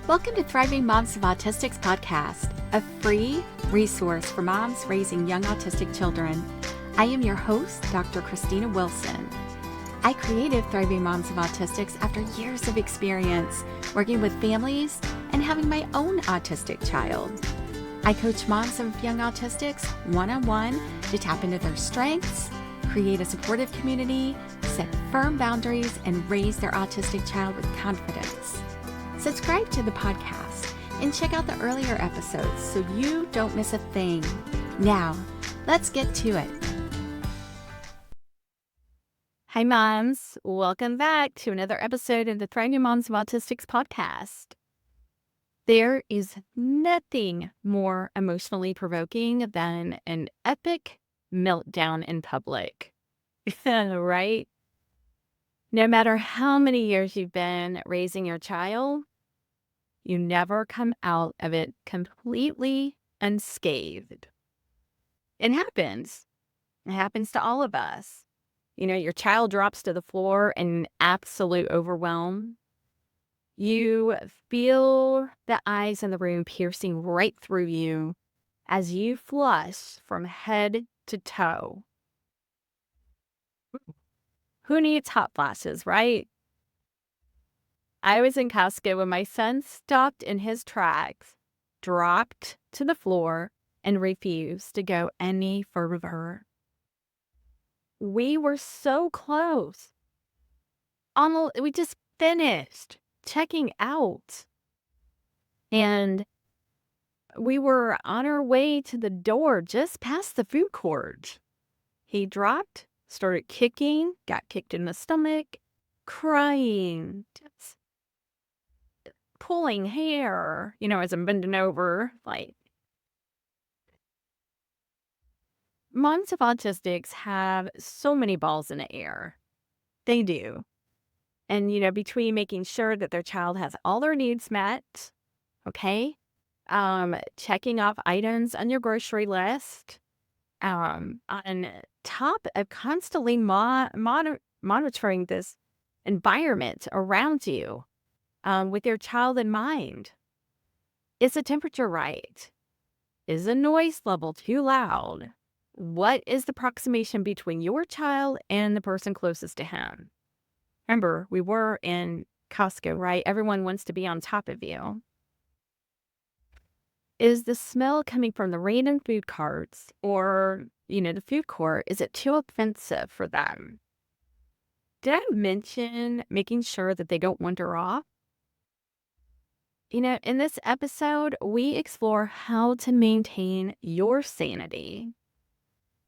Welcome to Thriving Moms of Autistics podcast, a free resource for moms raising young autistic children. I am your host, Dr. Christina Wilson. I created Thriving Moms of Autistics after years of experience working with families and having my own autistic child. I coach moms of young autistics one-on-one to tap into their strengths, create a supportive community, set firm boundaries, and raise their autistic child with confidence. Subscribe to the podcast and check out the earlier episodes so you don't miss a thing. Now, let's get to it. Hi, moms. Welcome back to another episode of the Thriving Moms of Autistics podcast. There is nothing more emotionally provoking than an epic meltdown in public, right? No matter how many years you've been raising your child, you never come out of it completely unscathed. It happens. It happens to all of us. You know, your child drops to the floor in absolute overwhelm. You feel the eyes in the room piercing right through you as you flush from head to toe. Who needs hot flashes, right? I was in Costco when my son stopped in his tracks, dropped to the floor, and refused to go any further. We were so close. We just finished checking out. And we were on our way to the door just past the food court. He dropped, started kicking, got kicked in the stomach, crying, just pulling hair, as I'm bending over, moms of autistics have so many balls in the air. They do. And, between making sure that their child has all their needs met, okay, checking off items on your grocery list, on top of constantly monitoring this environment around you, with your child in mind. Is the temperature right? Is the noise level too loud? What is the approximation between your child and the person closest to him? Remember, we were in Costco, right? Everyone wants to be on top of you. Is the smell coming from the random food carts or, the food court, is it too offensive for them? Did I mention making sure that they don't wander off? In this episode, we explore how to maintain your sanity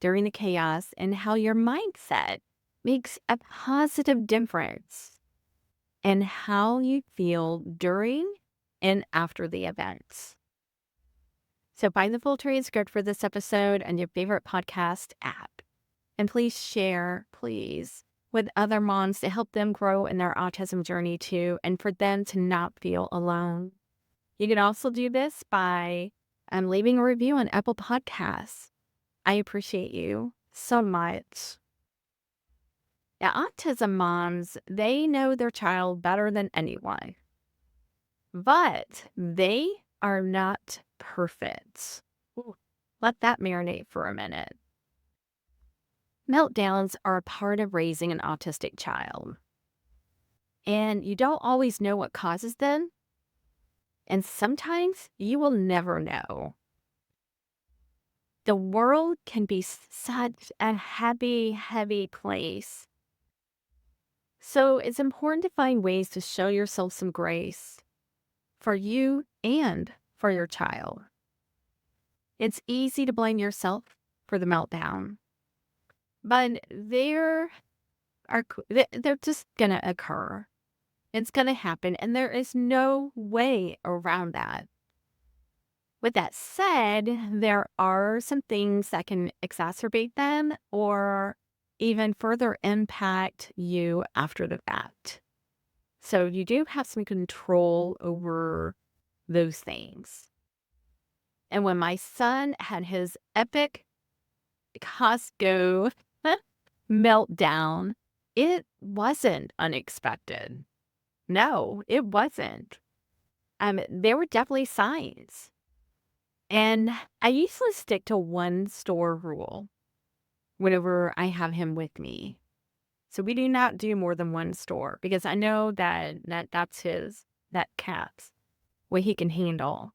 during the chaos and how your mindset makes a positive difference in how you feel during and after the events. So find the full transcript for this episode on your favorite podcast app. And please share, with other moms to help them grow in their autism journey too, and for them to not feel alone. You can also do this by leaving a review on Apple Podcasts. I appreciate you so much. Now, autism moms, they know their child better than anyone, but they are not perfect. Ooh, let that marinate for a minute. Meltdowns are a part of raising an autistic child, and you don't always know what causes them, and sometimes you will never know. The world can be such a heavy place. So it's important to find ways to show yourself some grace for you and for your child. It's easy to blame yourself for the meltdown, but they're just going to occur. It's going to happen, and there is no way around that. With that said, there are some things that can exacerbate them or even further impact you after the fact. So you do have some control over those things. And when my son had his epic Costco meltdown, it wasn't unexpected. No, it wasn't. There were definitely signs. And I usually stick to one store rule whenever I have him with me. So we do not do more than one store because I know that's that cat's what he can handle.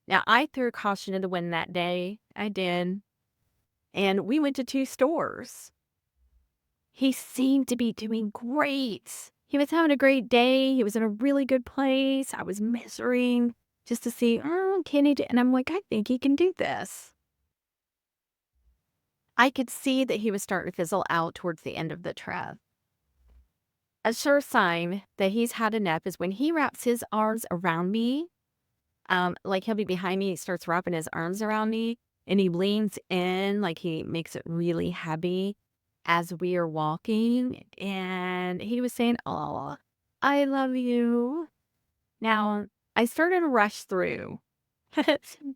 Now I threw caution to the wind that day. I did. And we went to 2 stores. He seemed to be doing great. He was having a great day. He was in a really good place. I was measuring just to see, oh, can he do? And I'm like, I think he can do this. I could see that he was starting to fizzle out towards the end of the trip. A sure sign that he's had enough is when he wraps his arms around me. Like he'll be behind me, he starts wrapping his arms around me and he leans in, like he makes it really heavy as we are walking. And he was saying, "Oh, I love you." Now, I started to rush through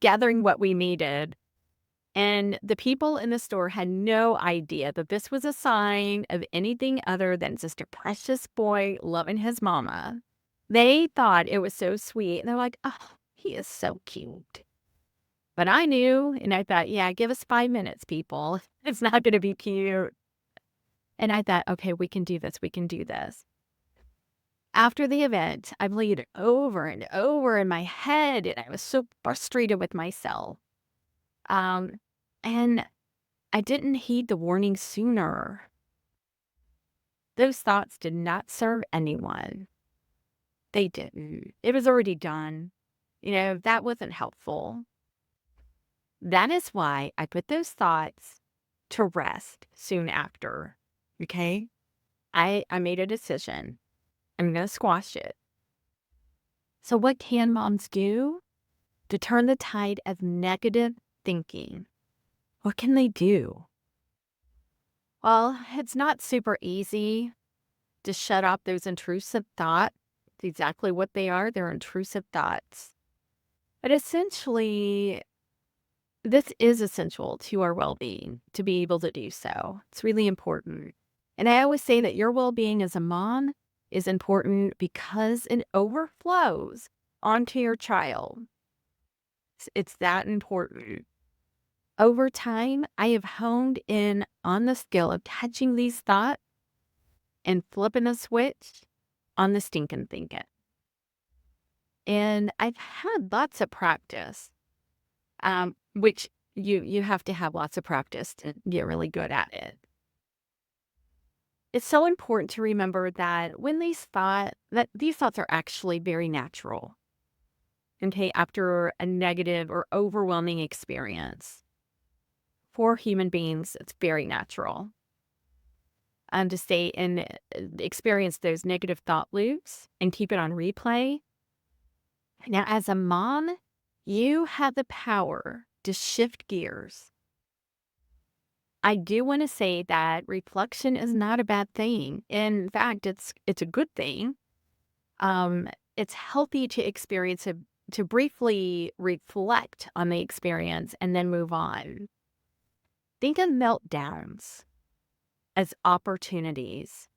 gathering what we needed. And the people in the store had no idea that this was a sign of anything other than just a precious boy loving his mama. They thought it was so sweet. And they're like, oh, he is so cute. But I knew, and I thought, yeah, give us 5 minutes, people. It's not going to be cute. And I thought, okay, we can do this. We can do this. After the event, I played it over and over in my head, and I was so frustrated with myself. Um, and I didn't heed the warning sooner. Those thoughts did not serve anyone. They didn't. It was already done. That wasn't helpful. That is why I put those thoughts to rest soon after. Okay? I made a decision. I'm going to squash it. So, what can moms do to turn the tide of negative thinking? What can they do? Well, it's not super easy to shut off those intrusive thoughts. It's exactly what they are. They're intrusive thoughts. But essentially, this is essential to our well being to be able to do so. It's really important. And I always say that your well being as a mom is important because it overflows onto your child. It's that important. Over time, I have honed in on the skill of catching these thoughts and flipping a switch on the stinking thinking. And I've had lots of practice, which you have to have lots of practice to get really good at it. It's so important to remember that when these thoughts are actually very natural. Okay, after a negative or overwhelming experience. For human beings, it's very natural. To stay and experience those negative thought loops and keep it on replay. Now, as a mom, you have the power to shift gears. I do want to say that reflection is not a bad thing. In fact, it's a good thing. It's healthy to to briefly reflect on the experience and then move on. Think of meltdowns as opportunities.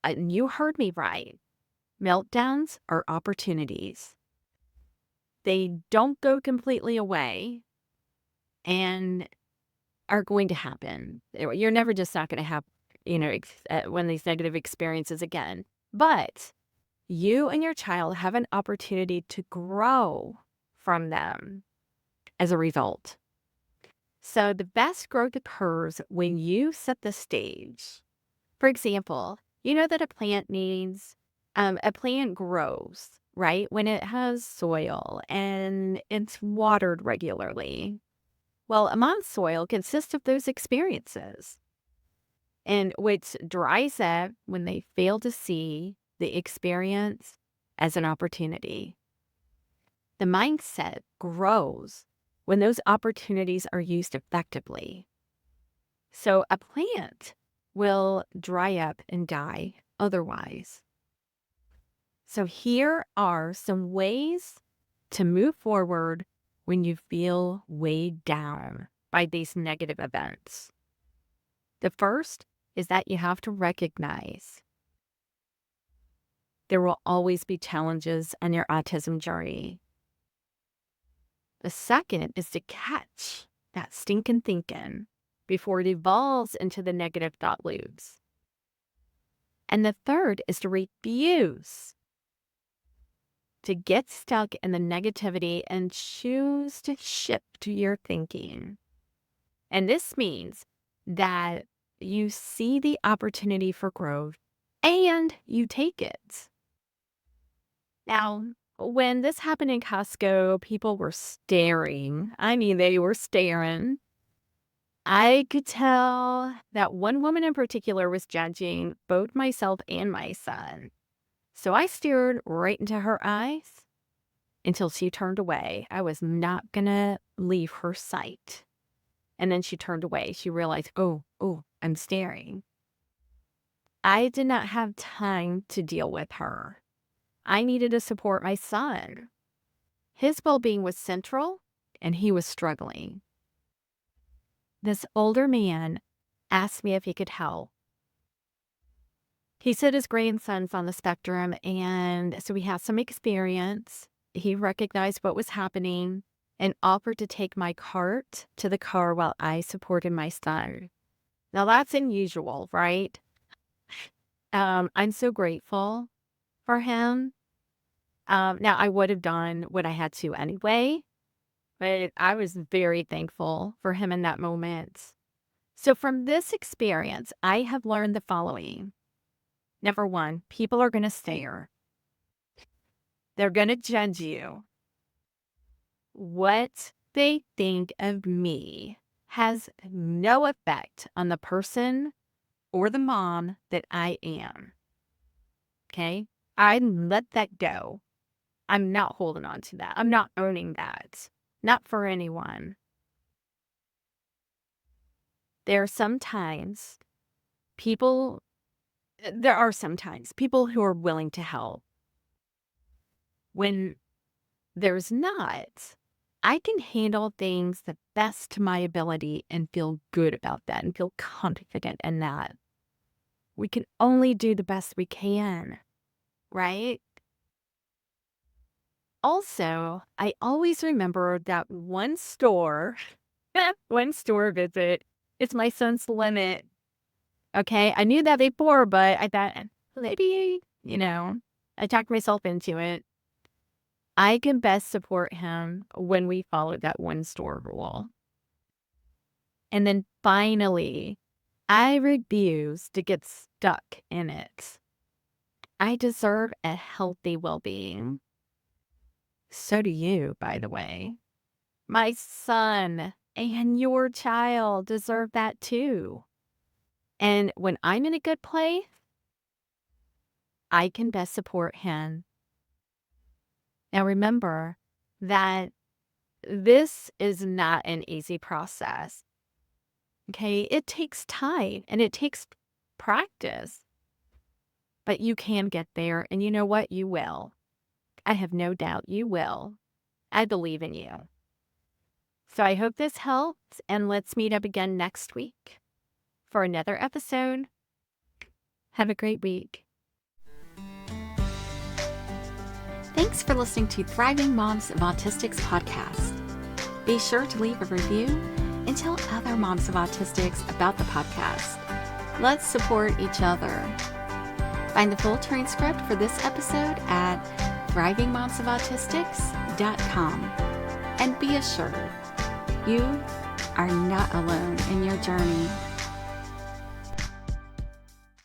And you heard me right. Meltdowns are opportunities. They don't go completely away and are going to happen. You're never just not going to have, one of these negative experiences again. But you and your child have an opportunity to grow from them as a result. So the best growth occurs when you set the stage. For example, you know that a plant grows, right? When it has soil and it's watered regularly. Well, a mom's soil consists of those experiences, and which dries up when they fail to see the experience as an opportunity. The mindset grows when those opportunities are used effectively. So a plant will dry up and die otherwise. So here are some ways to move forward when you feel weighed down by these negative events. The first is that you have to recognize There will always be challenges on your autism journey. The second is to catch that stinking thinking before it evolves into the negative thought loops. And the third is to refuse to get stuck in the negativity and choose to shift your thinking. And this means that you see the opportunity for growth and you take it. Now, when this happened in Costco, people were staring. I mean, they were staring. I could tell that one woman in particular was judging both myself and my son. So I stared right into her eyes until she turned away. I was not going to leave her sight. And then she turned away. She realized, oh, I'm staring. I did not have time to deal with her. I needed to support my son. His well-being was central, and he was struggling. This older man asked me if he could help. He said his grandson's on the spectrum, and so he has some experience. He recognized what was happening and offered to take my cart to the car while I supported my son. Now, that's unusual, right? I'm so grateful for him. Now, I would have done what I had to anyway, but I was very thankful for him in that moment. So from this experience, I have learned the following. Number one, people are going to stare. They're going to judge you. What they think of me has no effect on the person or the mom that I am. Okay? I let that go. I'm not holding on to that. I'm not owning that. Not for anyone. There are sometimes people who are willing to help. When there's not, I can handle things the best to my ability and feel good about that and feel confident in that. We can only do the best we can, right? Also, I always remember that one store visit is my son's limit. Okay, I knew that before, but I thought maybe, I talked myself into it. I can best support him when we follow that one store rule. And then finally, I refuse to get stuck in it. I deserve a healthy well-being. So do you, by the way. My son and your child deserve that too. And when I'm in a good place, I can best support him. Now remember that this is not an easy process. Okay, it takes time and it takes practice. But you can get there, and you know what? You will. I have no doubt you will. I believe in you. So I hope this helps, and let's meet up again next week for another episode. Have a great week. Thanks for listening to Thriving Moms of Autistics podcast. Be sure to leave a review and tell other moms of Autistics about the podcast. Let's support each other. Find the full transcript for this episode at thrivingmomsofautistics.com. And be assured, you are not alone in your journey.